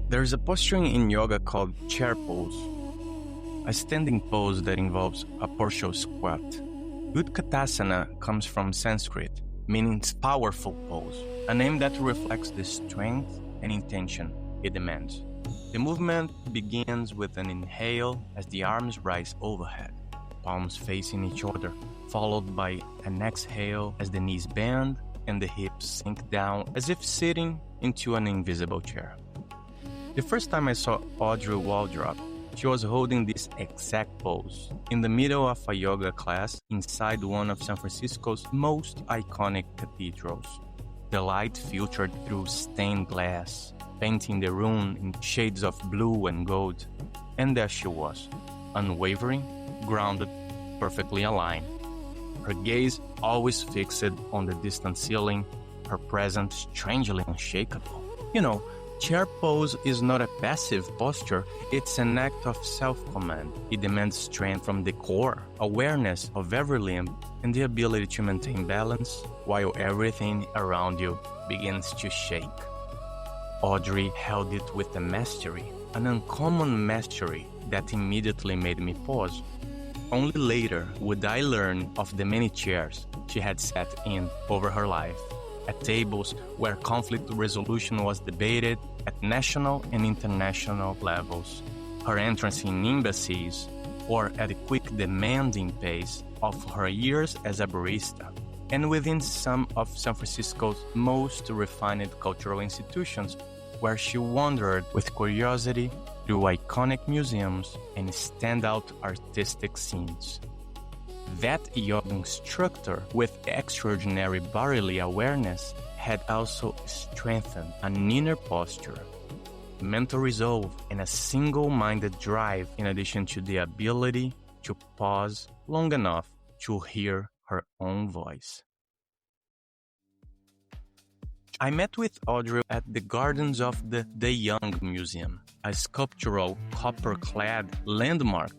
There is a posture in yoga called chair pose, a standing pose that involves a partial squat. Utkatasana comes from Sanskrit, meaning powerful pose, a name that reflects the strength and intention it demands. The movement begins with an inhale as the arms rise overhead, palms facing each other, followed by an exhale as the knees bend and the hips sink down as if sitting into an invisible chair. The first time I saw Audrey Waldrop, she was holding this exact pose in the middle of a yoga class inside one of San Francisco's most iconic cathedrals. The light filtered through stained glass, painting the room in shades of blue and gold. And there she was, unwavering, grounded, perfectly aligned. Her gaze always fixed on the distant ceiling, her presence strangely unshakable. Chair pose is not a passive posture, it's an act of self-command. It demands strength from the core, awareness of every limb, and the ability to maintain balance while everything around you begins to shake. Audrey held it with a mastery, an uncommon mastery that immediately made me pause. Only later would I learn of the many chairs she had sat in over her life, at tables where conflict resolution was debated at national and international levels, her entrance in embassies, or at the quick demanding pace of her years as a barista, and within some of San Francisco's most refined cultural institutions, where she wandered with curiosity through iconic museums and standout artistic scenes. That yoga instructor with extraordinary bodily awareness had also strengthened an inner posture, mental resolve, and a single-minded drive, in addition to the ability to pause long enough to hear her own voice. I met with Audrey at the gardens of the Young Museum, a sculptural copper-clad landmark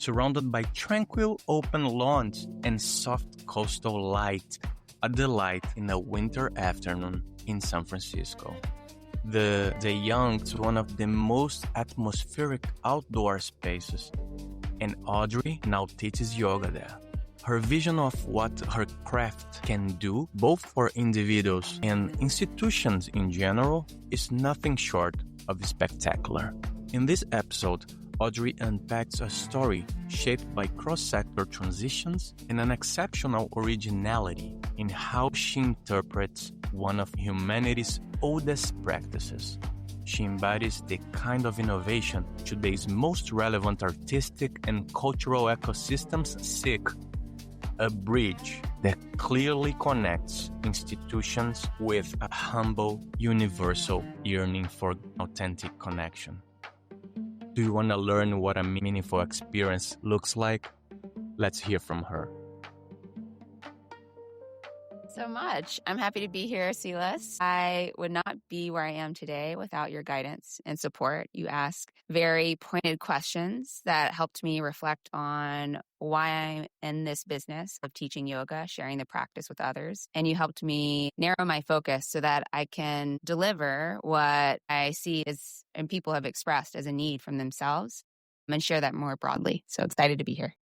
surrounded by tranquil open lawns and soft coastal light, a delight in a winter afternoon in San Francisco. The Young is one of the most atmospheric outdoor spaces, and Audrey now teaches yoga there. Her vision of what her craft can do, both for individuals and institutions in general, is nothing short of spectacular. In this episode, Audrey unpacks a story shaped by cross-sector transitions and an exceptional originality in how she interprets one of humanity's oldest practices. She embodies the kind of innovation today's most relevant artistic and cultural ecosystems seek: a bridge that clearly connects institutions with a humble, universal yearning for authentic connection. Do you want to learn what a meaningful experience looks like? Let's hear from her. So much. I'm happy to be here, Silas. I would not be where I am today without your guidance and support. You ask very pointed questions that helped me reflect on why I'm in this business of teaching yoga, sharing the practice with others. And you helped me narrow my focus so that I can deliver what I see as and people have expressed as a need from themselves and share that more broadly. So excited to be here.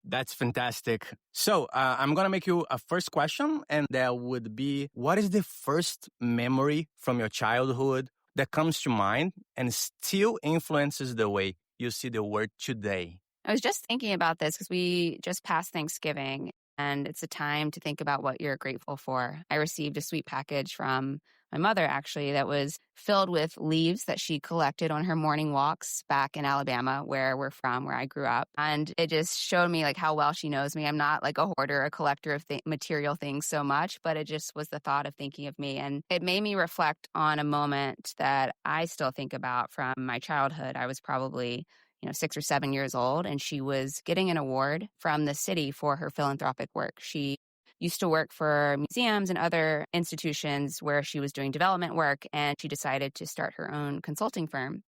That's fantastic. So I'm going to make you a first question, and that would be, what is the first memory from your childhood that comes to mind and still influences the way you see the world today? I was just thinking about this because we just passed Thanksgiving, and it's a time to think about what you're grateful for. I received a sweet package from my mother, actually, that was filled with leaves that she collected on her morning walks back in Alabama, where we're from, where I grew up. And it just showed me how well she knows me. I'm not a hoarder, a collector of material things so much, but it just was the thought of thinking of me. And it made me reflect on a moment that I still think about from my childhood. I was probably 6 or 7 years old, and she was getting an award from the city for her philanthropic work. She used to work for museums and other institutions where she was doing development work, and she decided to start her own consulting firm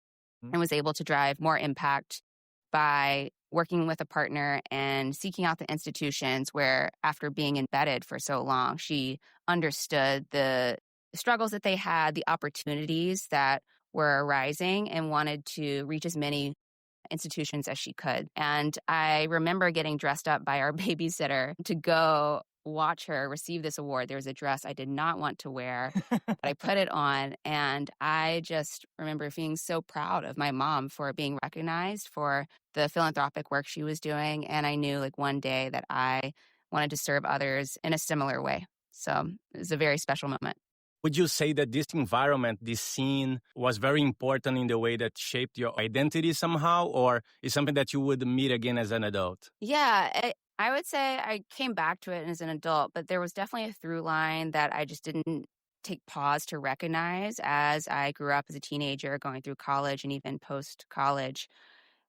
and was able to drive more impact by working with a partner and seeking out the institutions where, after being embedded for so long, she understood the struggles that they had, the opportunities that were arising and wanted to reach as many institutions as she could. And I remember getting dressed up by our babysitter to go watch her receive this award. There was a dress I did not want to wear, but I put it on. And I just remember being so proud of my mom for being recognized for the philanthropic work she was doing. And I knew like one day that I wanted to serve others in a similar way. So it was a very special moment. Would you say that this environment, this scene, was very important in the way that shaped your identity somehow, or is something that you would meet again as an adult? Yeah, I would say I came back to it as an adult, but there was definitely a through line that I just didn't take pause to recognize as I grew up as a teenager, going through college and even post-college,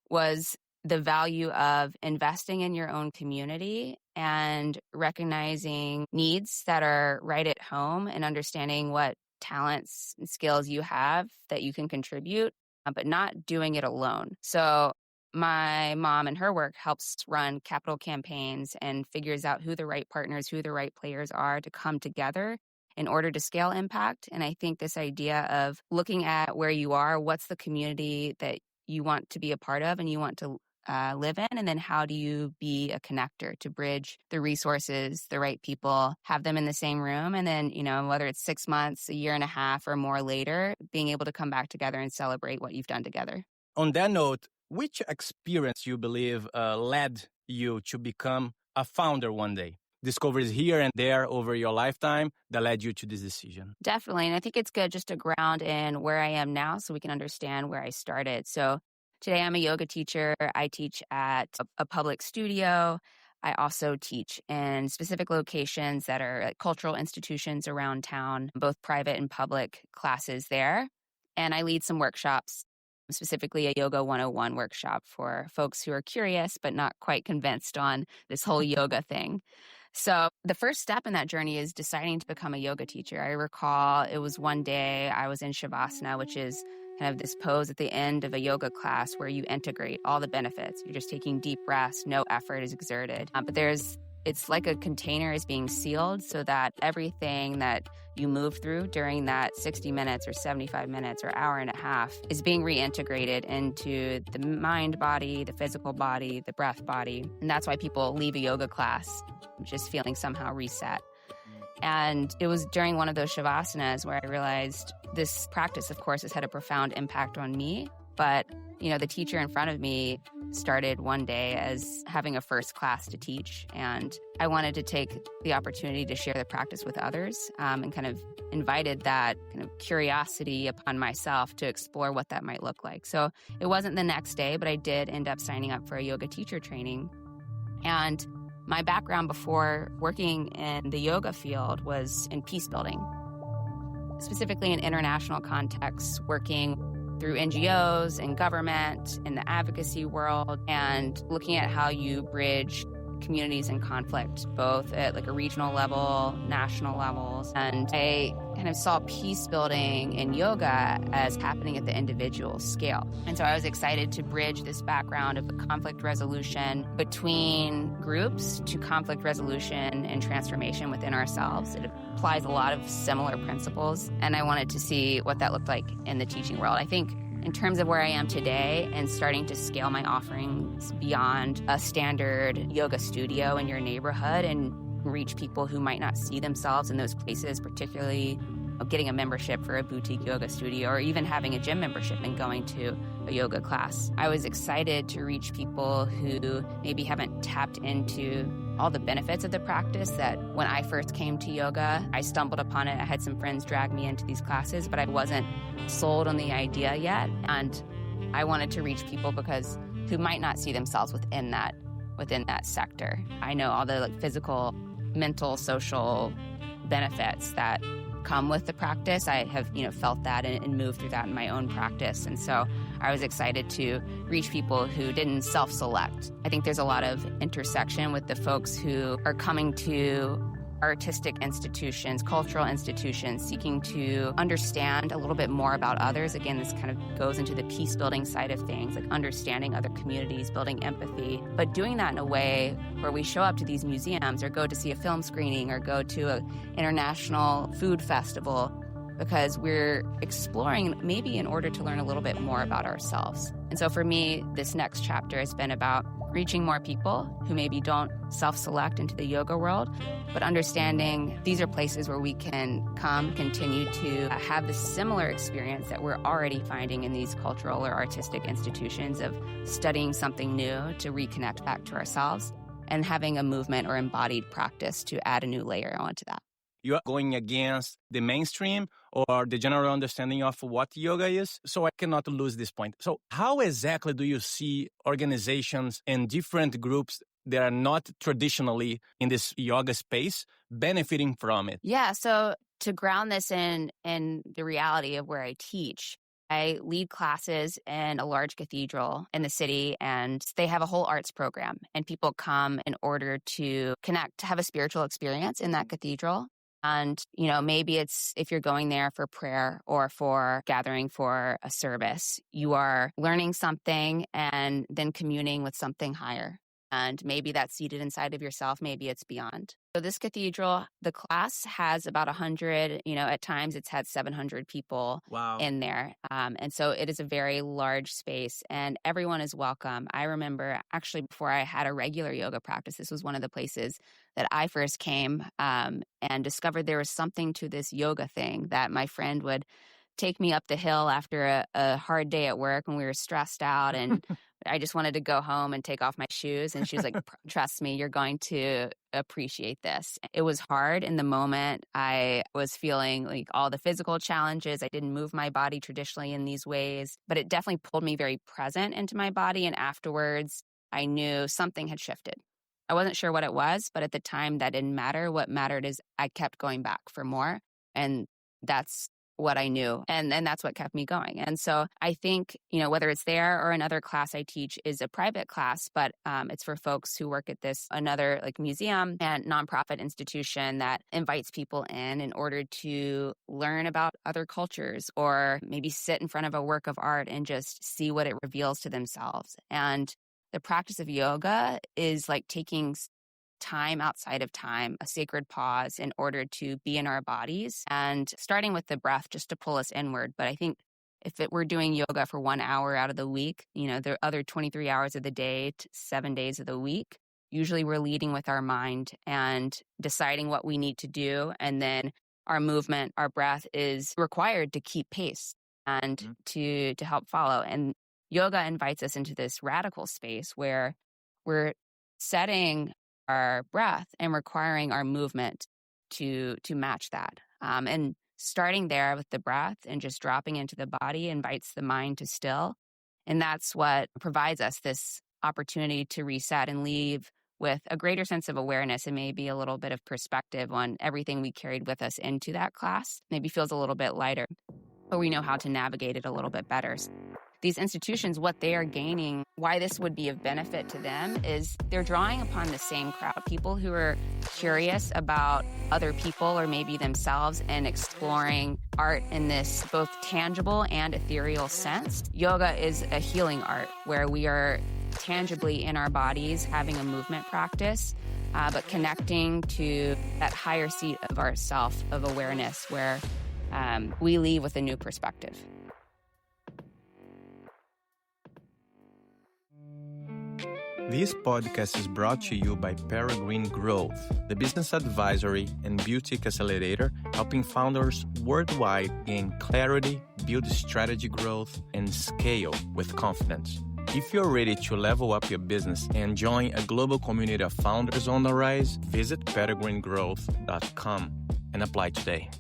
was the value of investing in your own community and recognizing needs that are right at home and understanding what talents and skills you have that you can contribute, but not doing it alone. So my mom and her work helps run capital campaigns and figures out who the right partners, who the right players are to come together in order to scale impact. And I think this idea of looking at where you are, what's the community that you want to be a part of and you want to live in, and then how do you be a connector to bridge the resources, the right people, have them in the same room, and then, whether it's 6 months, a year and a half, or more later, being able to come back together and celebrate what you've done together. On that note, which experience you believe led you to become a founder one day? Discoveries here and there over your lifetime that led you to this decision? Definitely. And I think it's good just to ground in where I am now so we can understand where I started. So today I'm a yoga teacher. I teach at a public studio. I also teach in specific locations that are like cultural institutions around town, both private and public classes there. And I lead some workshops, specifically a Yoga 101 workshop for folks who are curious but not quite convinced on this whole yoga thing. So the first step in that journey is deciding to become a yoga teacher. I recall it was one day I was in Shavasana, which is kind of this pose at the end of a yoga class where you integrate all the benefits. You're just taking deep breaths, no effort is exerted. But it's like a container is being sealed so that everything that you move through during that 60 minutes or 75 minutes or hour and a half is being reintegrated into the mind body, the physical body, the breath body. And that's why people leave a yoga class just feeling somehow reset. And it was during one of those Shavasanas where I realized this practice, of course, has had a profound impact on me. But, the teacher in front of me started one day as having a first class to teach. And I wanted to take the opportunity to share the practice with others and kind of invited that kind of curiosity upon myself to explore what that might look like. So it wasn't the next day, but I did end up signing up for a yoga teacher training. And my background before working in the yoga field was in peace building, specifically in international contexts, working through NGOs and government in the advocacy world and looking at how you bridge communities in conflict, both at like a regional level, national levels. And I kind of saw peace building in yoga as happening at the individual scale. And so I was excited to bridge this background of the conflict resolution between groups to conflict resolution and transformation within ourselves. It applies a lot of similar principles. And I wanted to see what that looked like in the teaching world. I think in terms of where I am today and starting to scale my offerings beyond a standard yoga studio in your neighborhood and reach people who might not see themselves in those places, particularly getting a membership for a boutique yoga studio or even having a gym membership and going to a yoga class. I was excited to reach people who maybe haven't tapped into all the benefits of the practice that when I first came to yoga, I stumbled upon it. I had some friends drag me into these classes, but I wasn't sold on the idea yet. And I wanted to reach people who might not see themselves within that sector. I know all the physical, mental, social benefits that come with the practice. I have, felt that and moved through that in my own practice. And so I was excited to reach people who didn't self-select. I think there's a lot of intersection with the folks who are coming to artistic institutions, cultural institutions, seeking to understand a little bit more about others. Again, this kind of goes into the peace building side of things, like understanding other communities, building empathy, but doing that in a way where we show up to these museums or go to see a film screening or go to an international food festival because we're exploring maybe in order to learn a little bit more about ourselves. And so for me, this next chapter has been about reaching more people who maybe don't self-select into the yoga world, but understanding these are places where we can come, continue to have the similar experience that we're already finding in these cultural or artistic institutions of studying something new to reconnect back to ourselves and having a movement or embodied practice to add a new layer onto that. You are going against the mainstream or the general understanding of what yoga is. So I cannot lose this point. So how exactly do you see organizations and different groups that are not traditionally in this yoga space benefiting from it? Yeah, so to ground this in the reality of where I teach, I lead classes in a large cathedral in the city, and they have a whole arts program. And people come in order to connect, to have a spiritual experience in that cathedral. And, maybe it's if you're going there for prayer or for gathering for a service, you are learning something and then communing with something higher. And maybe that's seated inside of yourself. Maybe it's beyond. So this cathedral, the class has about 100, at times it's had 700 people in there. And so it is a very large space and everyone is welcome. I remember actually before I had a regular yoga practice, this was one of the places that I first came and discovered there was something to this yoga thing that my friend would take me up the hill after a hard day at work when we were stressed out and I just wanted to go home and take off my shoes. And she was like, trust me, you're going to appreciate this. It was hard in the moment. I was feeling like all the physical challenges. I didn't move my body traditionally in these ways, but it definitely pulled me very present into my body. And afterwards, I knew something had shifted. I wasn't sure what it was, but at the time that didn't matter. What mattered is I kept going back for more. And that's what I knew. And that's what kept me going. And so I think, whether it's there or another class I teach is a private class, but it's for folks who work at another like museum and nonprofit institution that invites people in order to learn about other cultures or maybe sit in front of a work of art and just see what it reveals to themselves. And the practice of yoga is like taking time outside of time, a sacred pause in order to be in our bodies and starting with the breath just to pull us inward. But I think if we're doing yoga for 1 hour out of the week, the other 23 hours of the day, 7 days of the week, usually we're leading with our mind and deciding what we need to do. And then our movement, our breath is required to keep pace and to help follow. And yoga invites us into this radical space where we're setting our breath and requiring our movement to match that. And starting there with the breath and just dropping into the body invites the mind to still. And that's what provides us this opportunity to reset and leave with a greater sense of awareness and maybe a little bit of perspective on everything we carried with us into that class. Maybe feels a little bit lighter, but we know how to navigate it a little bit better. These institutions, what they are gaining, why this would be of benefit to them is they're drawing upon the same crowd, people who are curious about other people or maybe themselves and exploring art in this both tangible and ethereal sense. Yoga is a healing art where we are tangibly in our bodies having a movement practice, but connecting to that higher seat of ourself of awareness where we leave with a new perspective. This podcast is brought to you by Peregrine Growth, the business advisory and boutique accelerator, helping founders worldwide gain clarity, build strategy growth, and scale with confidence. If you're ready to level up your business and join a global community of founders on the rise, visit peregrinegrowth.com and apply today.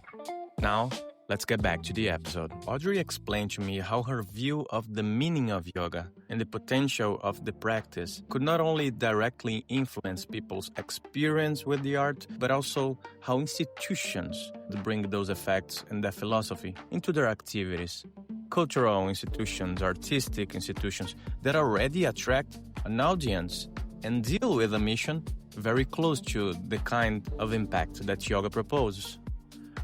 Now, let's get back to the episode. Audrey explained to me how her view of the meaning of yoga and the potential of the practice could not only directly influence people's experience with the art, but also how institutions bring those effects and that philosophy into their activities. Cultural institutions, artistic institutions that already attract an audience and deal with a mission very close to the kind of impact that yoga proposes.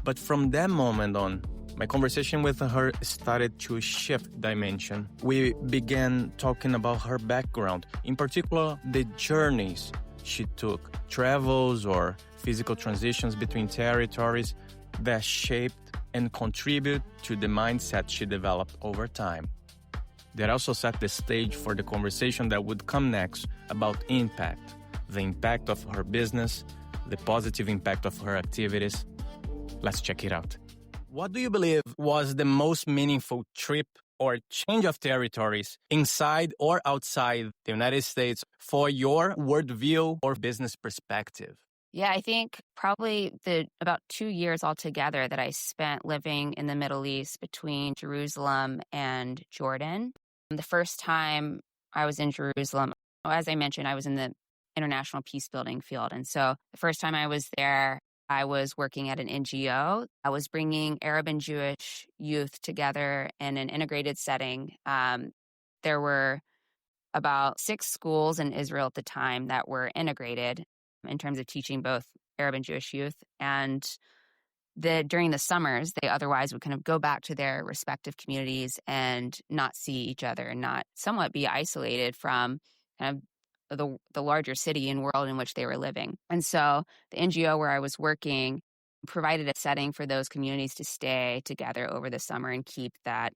But from that moment on, my conversation with her started to shift dimension. We began talking about her background, in particular the journeys she took, travels or physical transitions between territories that shaped and contribute to the mindset she developed over time. That also set the stage for the conversation that would come next about impact, the impact of her business, the positive impact of her activities. Let's check it out. What do you believe was the most meaningful trip or change of territories inside or outside the United States for your worldview or business perspective? Yeah, I think probably about 2 years altogether that I spent living in the Middle East between Jerusalem and Jordan. The first time I was in Jerusalem, as I mentioned, I was in the international peace building field. And so the first time I was there, I was working at an NGO. I was bringing Arab and Jewish youth together in an integrated setting. There were about 6 schools in Israel at the time that were integrated in terms of teaching both Arab and Jewish youth. And during the summers, they otherwise would kind of go back to their respective communities and not see each other and not somewhat be isolated from kind of the larger city and world in which they were living. And so the NGO where I was working provided a setting for those communities to stay together over the summer and keep that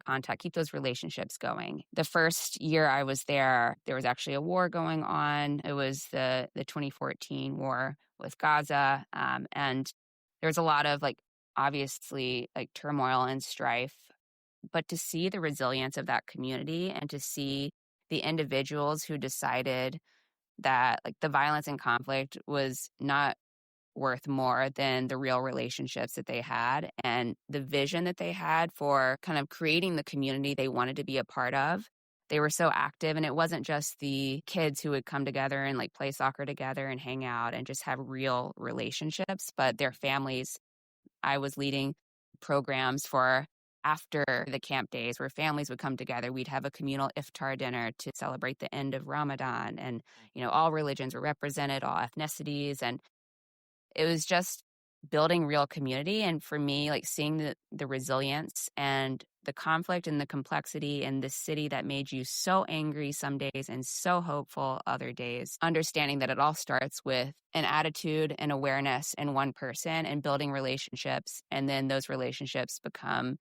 contact, keep those relationships going. The first year I was there was actually a war going on. It was the 2014 war with Gaza, and there was a lot of obviously turmoil and strife, but to see the resilience of that community and to see the individuals who decided that the violence and conflict was not worth more than the real relationships that they had and the vision that they had for kind of creating the community they wanted to be a part of. They were so active, and it wasn't just the kids who would come together and play soccer together and hang out and just have real relationships, but their families. I was leading programs for after the camp days where families would come together. We'd have a communal iftar dinner to celebrate the end of Ramadan, and all religions were represented, all ethnicities, and it was just building real community. And for me, seeing the resilience and the conflict and the complexity in this city that made you so angry some days and so hopeful other days, understanding that it all starts with an attitude and awareness in one person and building relationships. And then those relationships become,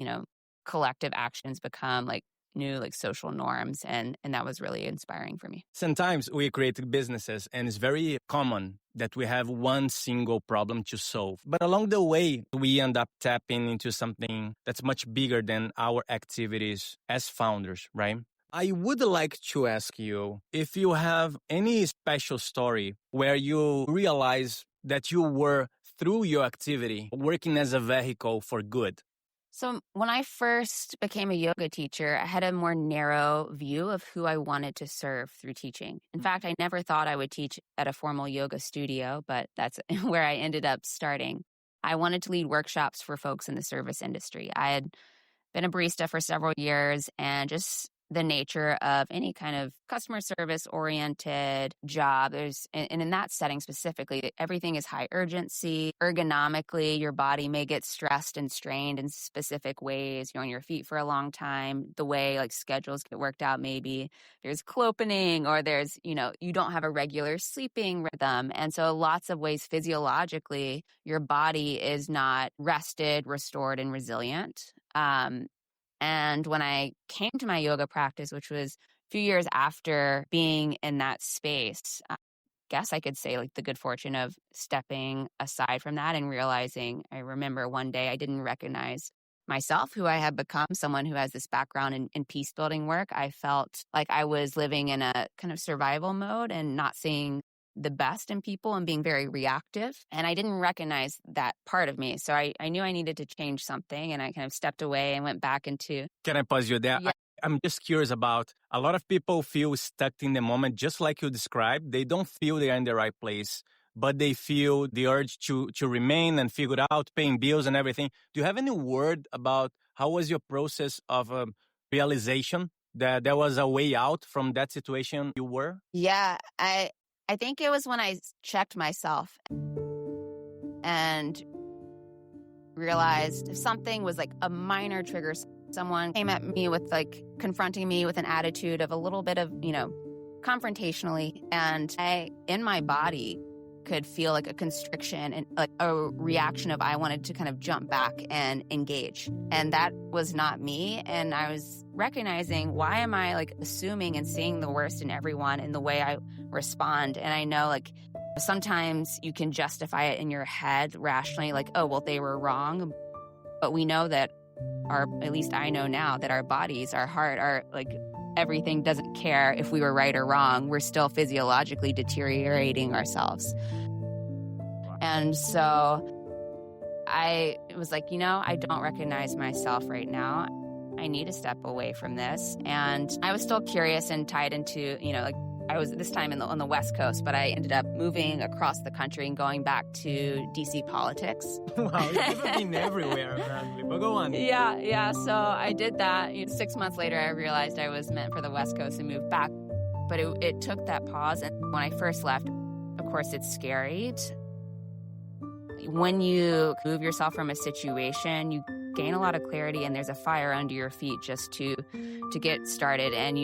collective actions become new social norms. And that was really inspiring for me. Sometimes we create businesses and it's very common that we have one single problem to solve. But along the way, we end up tapping into something that's much bigger than our activities as founders, right? I would like to ask you if you have any special story where you realize that you were, through your activity, working as a vehicle for good. So when I first became a yoga teacher, I had a more narrow view of who I wanted to serve through teaching. In fact, I never thought I would teach at a formal yoga studio, but that's where I ended up starting. I wanted to lead workshops for folks in the service industry. I had been a barista for several years, and just the nature of any kind of customer service oriented job. And in that setting specifically, everything is high urgency. Ergonomically, your body may get stressed and strained in specific ways. You're on your feet for a long time. The way schedules get worked out, maybe there's clopening, or there's, you don't have a regular sleeping rhythm. And so lots of ways physiologically, your body is not rested, restored, and resilient. And when I came to my yoga practice, which was a few years after being in that space, I guess I could say the good fortune of stepping aside from that and realizing, I remember one day I didn't recognize myself, who I had become, someone who has this background in peace building work. I felt like I was living in a kind of survival mode and not seeing the best in people and being very reactive. And I didn't recognize that part of me. So I knew I needed to change something, and I kind of stepped away and went back into... Can I pause you there? Yeah. I'm just curious about, a lot of people feel stuck in the moment, just like you described. They don't feel they're in the right place, but they feel the urge to remain and figure it out, paying bills and everything. Do you have any word about how was your process of realization that there was a way out from that situation you were? Yeah, I think it was when I checked myself and realized if something was a minor trigger, someone came at me with confronting me with an attitude of a little bit of, confrontationally, and in my body could feel like a constriction and like a reaction of I wanted to kind of jump back and engage. And that was not me. And I was recognizing, why am I like assuming and seeing the worst in everyone in the way I respond? And I know like sometimes you can justify it in your head rationally, like, oh, well, they were wrong. But we know that at least I know now that our bodies, our heart, our like everything doesn't care if we were right or wrong. We're still physiologically deteriorating ourselves. And so I was like, I don't recognize myself right now. I need to step away from this. And I was still curious and tied into, like I was this time on the West Coast, but I ended up moving across the country and going back to DC politics. Wow, you've been everywhere, apparently. But go on. Yeah. So I did that. 6 months later, I realized I was meant for the West Coast and moved back. But it took that pause. And when I first left, of course, it's scary. When you move yourself from a situation, you gain a lot of clarity and there's a fire under your feet just to get started. And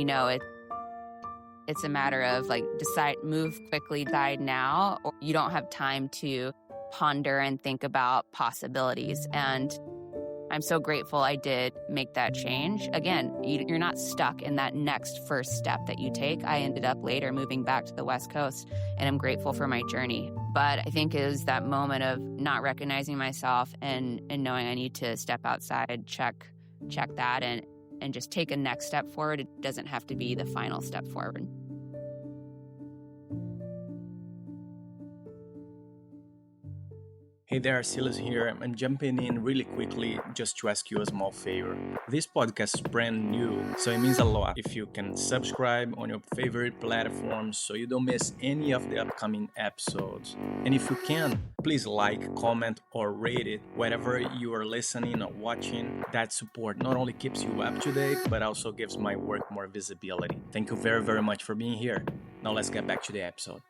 it's a matter of like move quickly, decide now, or you don't have time to ponder and think about possibilities. And I'm so grateful I did make that change. Again, you're not stuck in that next first step that you take. I ended up later moving back to the West Coast, and I'm grateful for my journey. But I think it was that moment of not recognizing myself and knowing I need to step outside, check that, and just take a next step forward. It doesn't have to be the final step forward. Hey there, Silas here. I'm jumping in really quickly just to ask you a small favor. This podcast is brand new, so it means a lot if you can subscribe on your favorite platforms so you don't miss any of the upcoming episodes. And if you can, please like, comment, or rate it wherever you are listening or watching. That support not only keeps you up to date, but also gives my work more visibility. Thank you very, very much for being here. Now let's get back to the episode.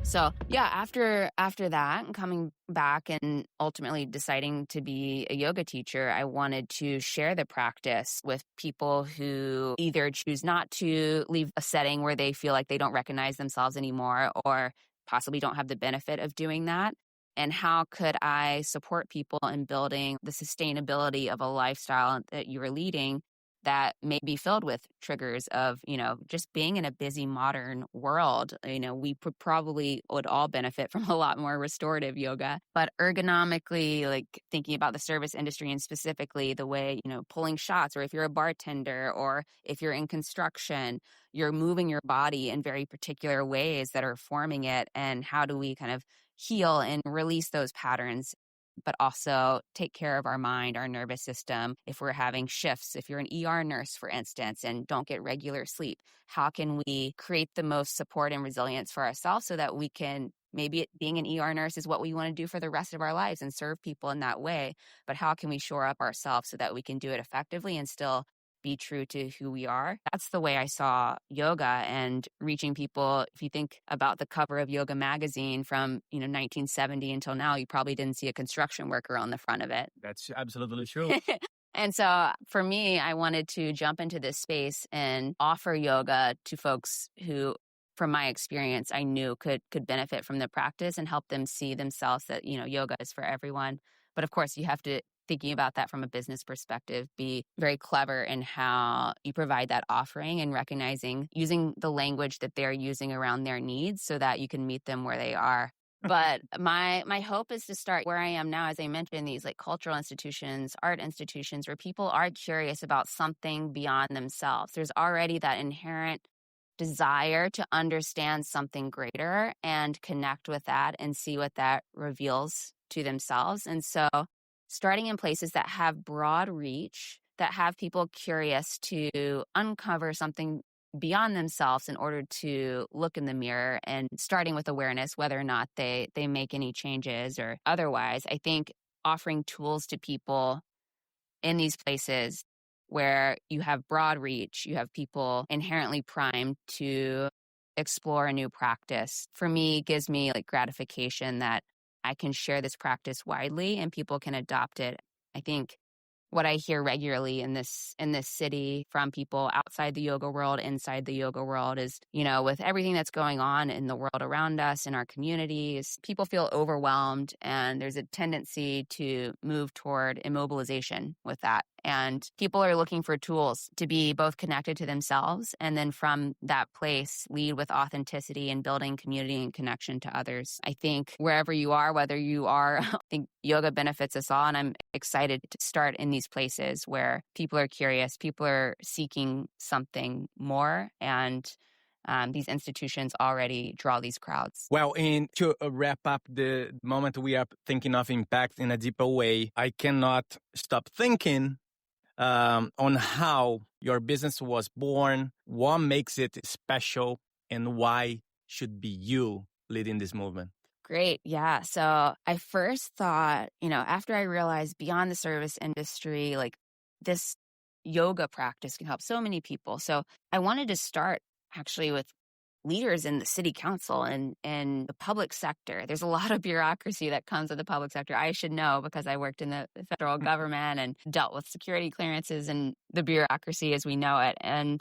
So yeah, after that and coming back and ultimately deciding to be a yoga teacher, I wanted to share the practice with people who either choose not to leave a setting where they feel like they don't recognize themselves anymore or possibly don't have the benefit of doing that. And how could I support people in building the sustainability of a lifestyle that you are leading that may be filled with triggers of, just being in a busy modern world. We probably would all benefit from a lot more restorative yoga, but ergonomically, like thinking about the service industry and specifically the way, pulling shots, or if you're a bartender or if you're in construction, you're moving your body in very particular ways that are forming it. And how do we kind of heal and release those patterns, but also take care of our mind, our nervous system. If we're having shifts, if you're an ER nurse, for instance, and don't get regular sleep, how can we create the most support and resilience for ourselves so that we can, maybe being an ER nurse is what we want to do for the rest of our lives and serve people in that way. But how can we shore up ourselves so that we can do it effectively and still be true to who we are? That's the way I saw yoga and reaching people. If you think about the cover of Yoga magazine from 1970 until now, you probably didn't see a construction worker on the front of it. That's absolutely true. And so for me, I wanted to jump into this space and offer yoga to folks who, from my experience, I knew could benefit from the practice and help them see themselves that, yoga is for everyone. But of course, you have to, thinking about that from a business perspective, be very clever in how you provide that offering and recognizing, using the language that they're using around their needs so that you can meet them where they are. But my hope is to start where I am now, as I mentioned, these like cultural institutions, art institutions, where people are curious about something beyond themselves. There's already that inherent desire to understand something greater and connect with that and see what that reveals to themselves. And so starting in places that have broad reach, that have people curious to uncover something beyond themselves in order to look in the mirror, and starting with awareness, whether or not they make any changes or otherwise. I think offering tools to people in these places where you have broad reach, you have people inherently primed to explore a new practice, for me, gives me like gratification that I can share this practice widely and people can adopt it. I think what I hear regularly in this city from people outside the yoga world, inside the yoga world is, with everything that's going on in the world around us, in our communities, people feel overwhelmed, and there's a tendency to move toward immobilization with that. And people are looking for tools to be both connected to themselves and then from that place lead with authenticity and building community and connection to others. I think wherever you are, whether you are, I think yoga benefits us all. And I'm excited to start in these places where people are curious, people are seeking something more, and these institutions already draw these crowds. Well, and to wrap up the moment we are thinking of impact in a deeper way, I cannot stop thinking on how your business was born, what makes it special, and why should be you leading this movement. Great. Yeah. So I first thought, after I realized beyond the service industry, like this yoga practice can help so many people. So I wanted to start actually with leaders in the city council and the public sector. There's a lot of bureaucracy that comes with the public sector. I should know because I worked in the federal government and dealt with security clearances and the bureaucracy as we know it. And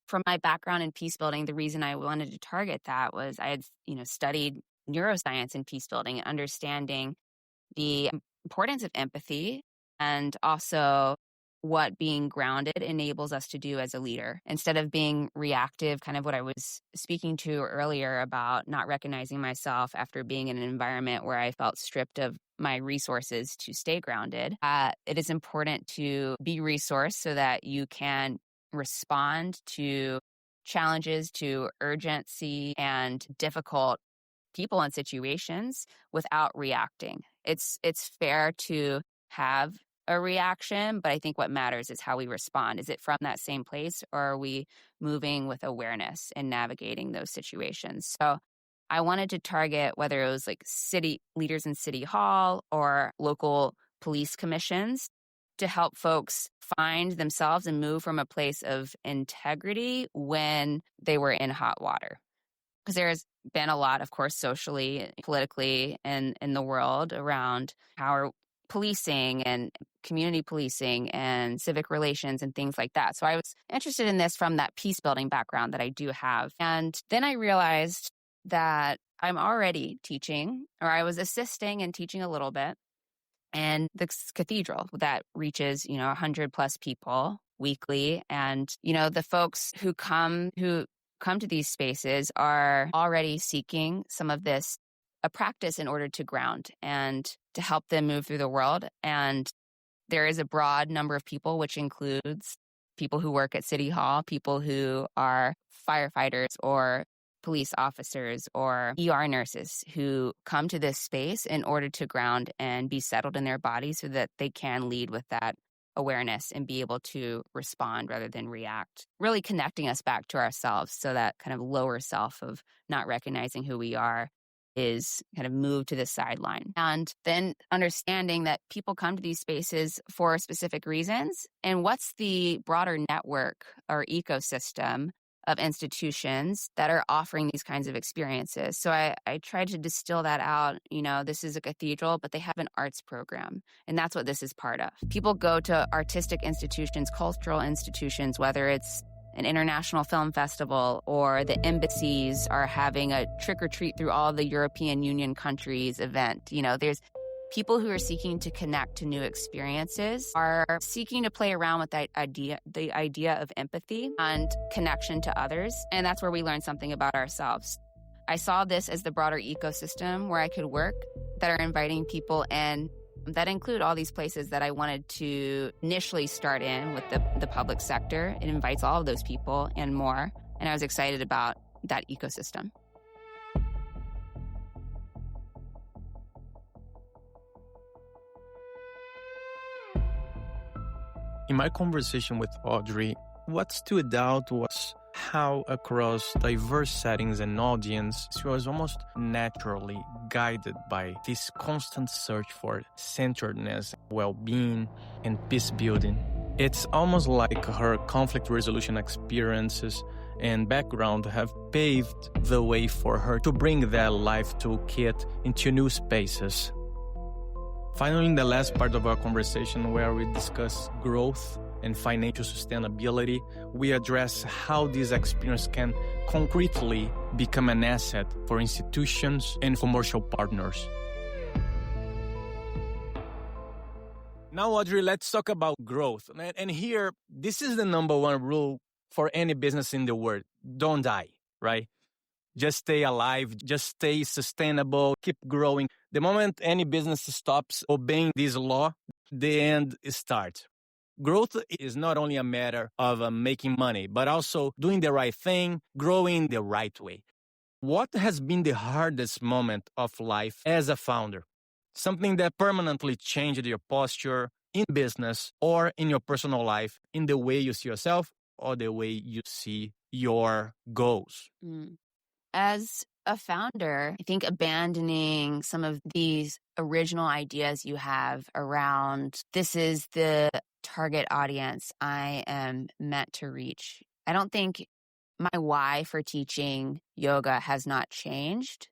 from my background in peace building, the reason I wanted to target that was I had, studied neuroscience in peace building and understanding the importance of empathy and also what being grounded enables us to do as a leader. Instead of being reactive, kind of what I was speaking to earlier about not recognizing myself after being in an environment where I felt stripped of my resources to stay grounded, it is important to be resourced so that you can respond to challenges, to urgency and difficult people and situations without reacting. It's fair to have a reaction, but I think what matters is how we respond. Is it from that same place, or are we moving with awareness and navigating those situations? So I wanted to target whether it was like city leaders in City Hall or local police commissions to help folks find themselves and move from a place of integrity when they were in hot water. Because there's been a lot, of course, socially, politically, and in the world around power policing and community policing and civic relations and things like that. So I was interested in this from that peace building background that I do have. And then I realized that I'm already teaching, or I was assisting and teaching a little bit, and this cathedral that reaches, 100 plus people weekly. And, the folks who come to these spaces are already seeking some of this, a practice in order to ground and to help them move through the world. And there is a broad number of people, which includes people who work at City Hall, people who are firefighters or police officers or ER nurses who come to this space in order to ground and be settled in their bodies so that they can lead with that awareness and be able to respond rather than react, really connecting us back to ourselves so that kind of lower self of not recognizing who we are is kind of moved to the sideline. And then understanding that people come to these spaces for specific reasons, and what's the broader network or ecosystem of institutions that are offering these kinds of experiences. So I tried to distill that out. This is a cathedral, but they have an arts program, and that's what this is part of. People go to artistic institutions, cultural institutions, whether it's an international film festival or the embassies are having a trick-or-treat through all the European Union countries event. There's people who are seeking to connect to new experiences, are seeking to play around with the idea of empathy and connection to others. And that's where we learn something about ourselves. I saw this as the broader ecosystem where I could work that are inviting people in that include all these places that I wanted to initially start in with the public sector. It invites all of those people and more. And I was excited about that ecosystem. In my conversation with Audrey, what stood out was how across diverse settings and audience, she was almost naturally guided by this constant search for centeredness, well-being, and peace building. It's almost like her conflict resolution experiences and background have paved the way for her to bring that life toolkit into new spaces. Finally, in the last part of our conversation where we discuss growth and financial sustainability, we address how this experience can concretely become an asset for institutions and commercial partners. Now, Audrey, let's talk about growth. And here, this is the number one rule for any business in the world. Don't die, right? Just stay alive, just stay sustainable, keep growing. The moment any business stops obeying this law, the end starts. Growth is not only a matter of making money, but also doing the right thing, growing the right way. What has been the hardest moment of life as a founder? Something that permanently changed your posture in business or in your personal life, in the way you see yourself or the way you see your goals? As a founder, I think abandoning some of these original ideas you have around this is the target audience I am meant to reach. I don't think my why for teaching yoga has not changed,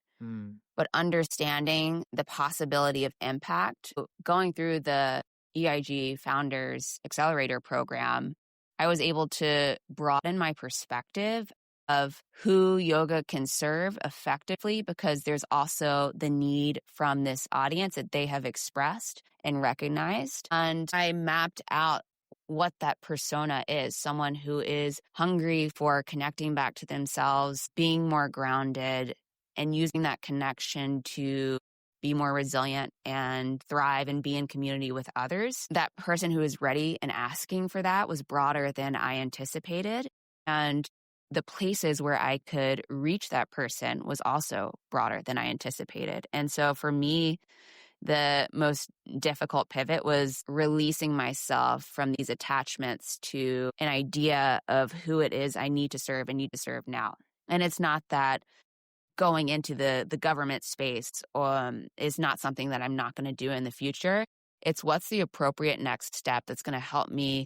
but understanding the possibility of impact. Going through the EIG Founders Accelerator program, I was able to broaden my perspective of who yoga can serve effectively, because there's also the need from this audience that they have expressed and recognized. And I mapped out what that persona is, someone who is hungry for connecting back to themselves, being more grounded, and using that connection to be more resilient and thrive and be in community with others. That person who is ready and asking for that was broader than I anticipated. And the places where I could reach that person was also broader than I anticipated. And so for me, the most difficult pivot was releasing myself from these attachments to an idea of who it is I need to serve and need to serve now. And it's not that going into the government space is not something that I'm not going to do in the future. It's what's the appropriate next step that's going to help me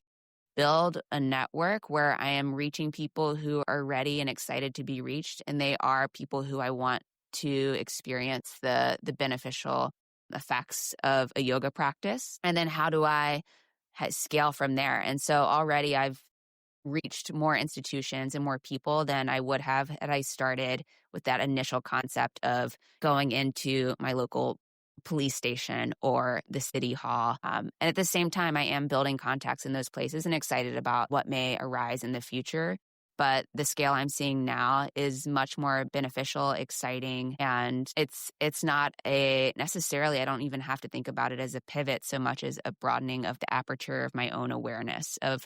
build a network where I am reaching people who are ready and excited to be reached, and they are people who I want to experience the beneficial effects of a yoga practice. And then how do I scale from there? And so already I've reached more institutions and more people than I would have had I started with that initial concept of going into my local police station or the city hall. And at the same time, I am building contacts in those places and excited about what may arise in the future. But the scale I'm seeing now is much more beneficial, exciting, and it's not necessarily, I don't even have to think about it as a pivot so much as a broadening of the aperture of my own awareness of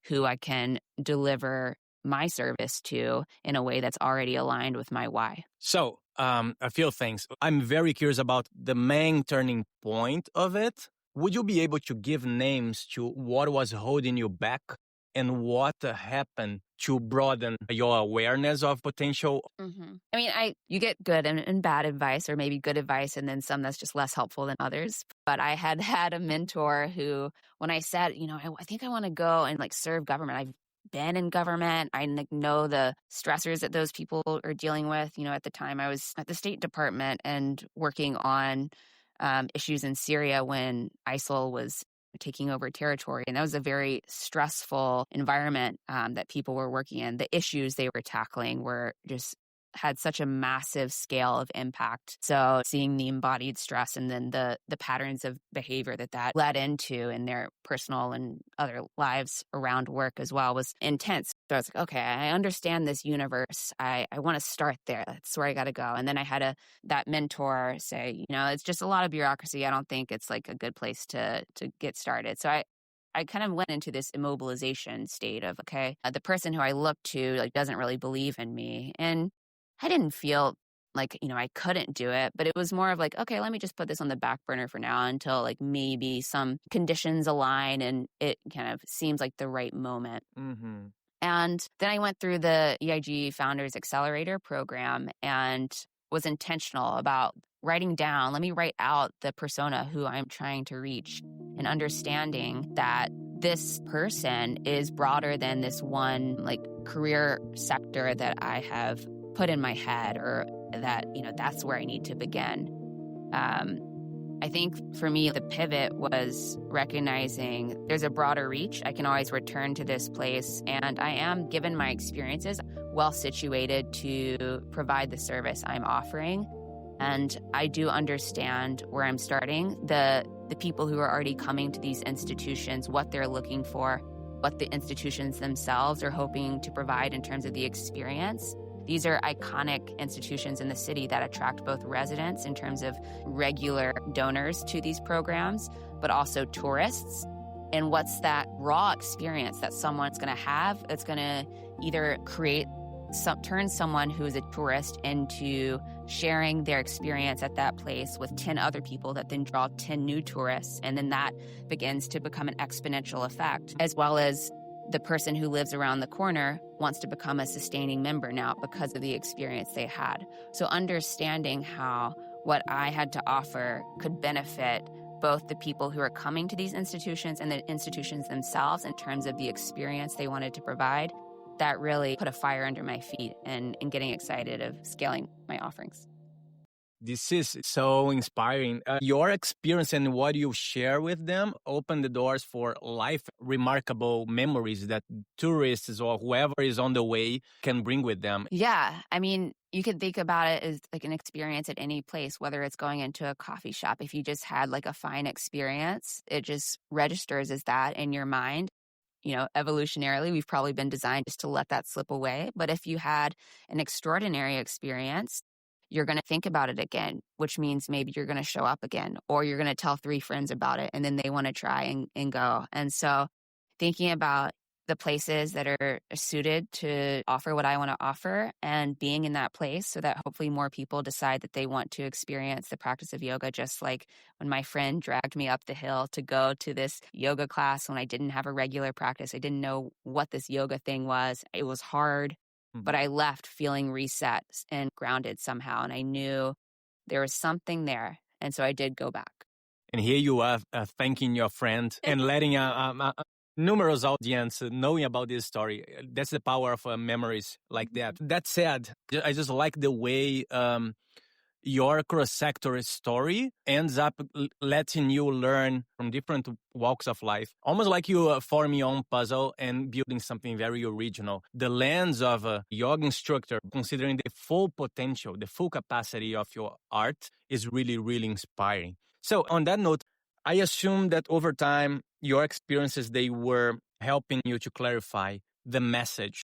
who I can deliver my service to in a way that's already aligned with my why. So, a few things. I'm very curious about the main turning point of it. Would you be able to give names to what was holding you back and what happened to broaden your awareness of potential? Mm-hmm. I mean, you get good and bad advice, or maybe good advice and then some that's just less helpful than others. But I had a mentor who, when I said, I think I want to go and serve government, I've been in government. I know the stressors that those people are dealing with. At the time I was at the State Department and working on issues in Syria when ISIL was taking over territory. And that was a very stressful environment that people were working in. The issues they were tackling had such a massive scale of impact. So seeing the embodied stress and then the patterns of behavior that led into in their personal and other lives around work as well was intense. So I was like, okay, I understand this universe. I want to start there. That's where I got to go. And then I had that mentor say, it's just a lot of bureaucracy. I don't think it's a good place to get started. So I kind of went into this immobilization state of, okay, the person who I look to doesn't really believe in me. And I didn't feel I couldn't do it, but it was more of okay, let me just put this on the back burner for now until maybe some conditions align and it kind of seems like the right moment. Mm-hmm. And then I went through the EIG Founders Accelerator program and was intentional about writing down, let me write out the persona who I'm trying to reach, and understanding that this person is broader than this one career sector that I have put in my head, or that, that's where I need to begin. I think for me, the pivot was recognizing there's a broader reach. I can always return to this place, and I am, given my experiences, well situated to provide the service I'm offering. And I do understand where I'm starting, the people who are already coming to these institutions, what they're looking for, what the institutions themselves are hoping to provide in terms of the experience. These are iconic institutions in the city that attract both residents in terms of regular donors to these programs, but also tourists. And what's that raw experience that someone's going to have that's going to either turn someone who is a tourist into sharing their experience at that place with 10 other people that then draw 10 new tourists. And then that begins to become an exponential effect, as well as the person who lives around the corner wants to become a sustaining member now because of the experience they had. So understanding how what I had to offer could benefit both the people who are coming to these institutions and the institutions themselves in terms of the experience they wanted to provide, that really put a fire under my feet and getting excited of scaling my offerings. This is so inspiring. Your experience and what you share with them open the doors for remarkable memories that tourists or whoever is on the way can bring with them. Yeah. I mean, you could think about it as like an experience at any place, whether it's going into a coffee shop. If you just had like a fine experience, it just registers as that in your mind. You know, evolutionarily, we've probably been designed just to let that slip away. But if you had an extraordinary experience, you're going to think about it again, which means maybe you're going to show up again, or you're going to tell 3 friends about it, and then they want to try and go. And so thinking about the places that are suited to offer what I want to offer and being in that place so that hopefully more people decide that they want to experience the practice of yoga, just like when my friend dragged me up the hill to go to this yoga class when I didn't have a regular practice. I didn't know what this yoga thing was. It was hard. But I left feeling reset and grounded somehow. And I knew there was something there. And so I did go back. And here you are thanking your friend and letting a numerous audience knowing about this story. That's the power of memories like that. That said, I just like the way your cross-sector story ends up letting you learn from different walks of life. Almost like you form your own puzzle and building something very original. The lens of a yoga instructor, considering the full potential, the full capacity of your art is really, really inspiring. So on that note, I assume that over time, your experiences, they were helping you to clarify the message.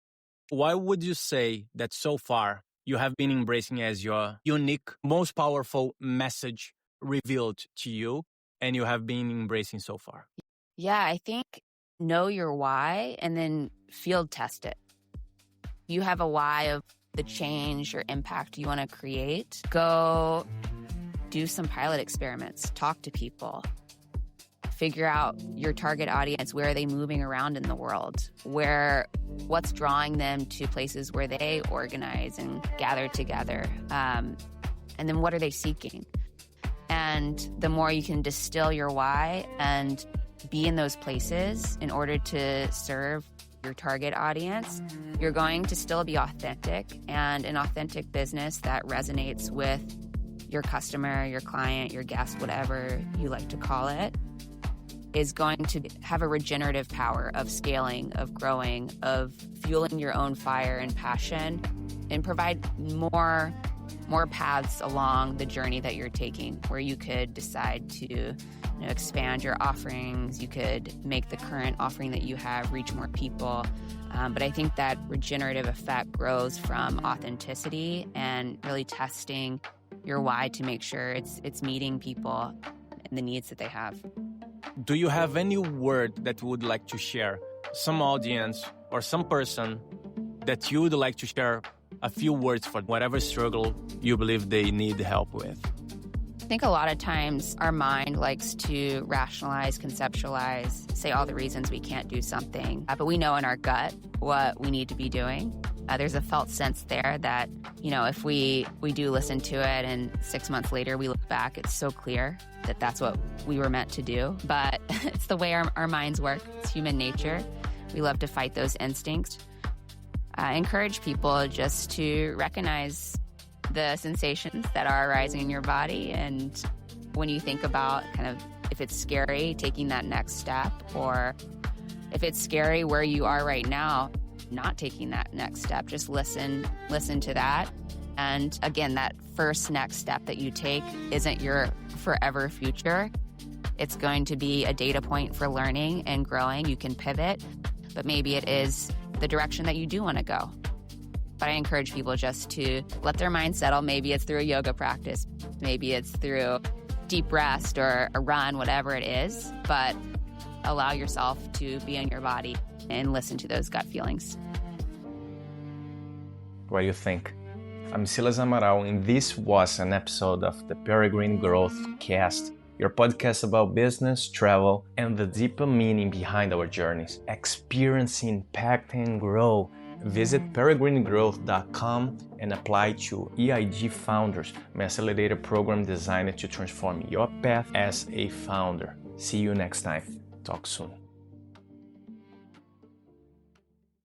Why would you say that so far you have been embracing as your unique, most powerful message revealed to you, and you have been embracing so far? Yeah, I think know your why and then field test it. You have a why of the change or impact you want to create. Go do some pilot experiments, talk to people, figure out your target audience. Where are they moving around in the world? What's drawing them to places where they organize and gather together? And then what are they seeking? And the more you can distill your why and be in those places in order to serve your target audience, you're going to still be authentic, and an authentic business that resonates with your customer, your client, your guest, whatever you like to call it, is going to have a regenerative power of scaling, of growing, of fueling your own fire and passion, and provide more paths along the journey that you're taking, where you could decide to expand your offerings. You could make the current offering that you have reach more people. But I think that regenerative effect grows from authenticity and really testing your why to make sure it's meeting people and the needs that they have. Do you have any word that you would like to share? Some audience or some person that you would like to share a few words for whatever struggle you believe they need help with? I think a lot of times our mind likes to rationalize, conceptualize, say all the reasons we can't do something, but we know in our gut what we need to be doing. There's a felt sense there that, if we do listen to it and 6 months later we look back, it's so clear that that's what we were meant to do. But it's the way our minds work. It's human nature. We love to fight those instincts. I encourage people just to recognize the sensations that are arising in your body and when you think about kind of if it's scary, taking that next step, or if it's scary where you are right now, not taking that next step, just listen to that. And again, that first next step that you take isn't your forever future. It's going to be a data point for learning and growing. You can pivot, but maybe it is the direction that you do want to go. But I encourage people just to let their mind settle. Maybe it's through a yoga practice. Maybe it's through deep rest or a run, whatever it is. But allow yourself to be in your body and listen to those gut feelings. What do you think? I'm Silas Amaral, and this was an episode of the Peregrine Growth Cast, your podcast about business, travel, and the deeper meaning behind our journeys. Experience, impact, and grow. Visit peregrinegrowth.com and apply to EIG Founders, my accelerator program designed to transform your path as a founder. See you next time. Talk soon.